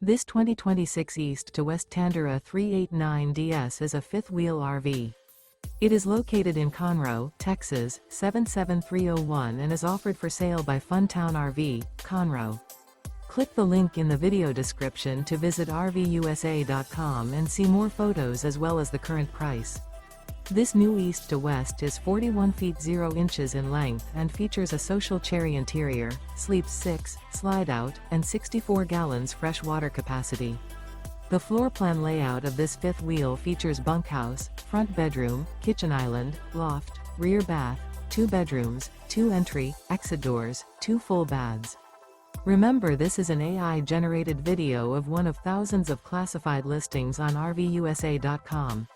This 2026 East to West Tandara 389DS is a fifth-wheel RV. It is located in Conroe, Texas, 77301 and is offered for sale by Funtown RV, Conroe. Click the link in the video description to visit RVUSA.com and see more photos as well as the current price. This new East to West is 41 feet 0 inches in length and features a social cherry interior, sleeps 6, slide-out, and 64 gallons fresh water capacity. The floor plan layout of this fifth wheel features bunkhouse, front bedroom, kitchen island, loft, rear bath, 2 bedrooms, 2 entry, exit doors, 2 full baths. Remember, this is an AI-generated video of one of thousands of classified listings on RVUSA.com.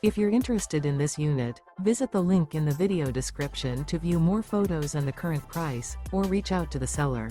If you're interested in this unit, visit the link in the video description to view more photos and the current price, or reach out to the seller.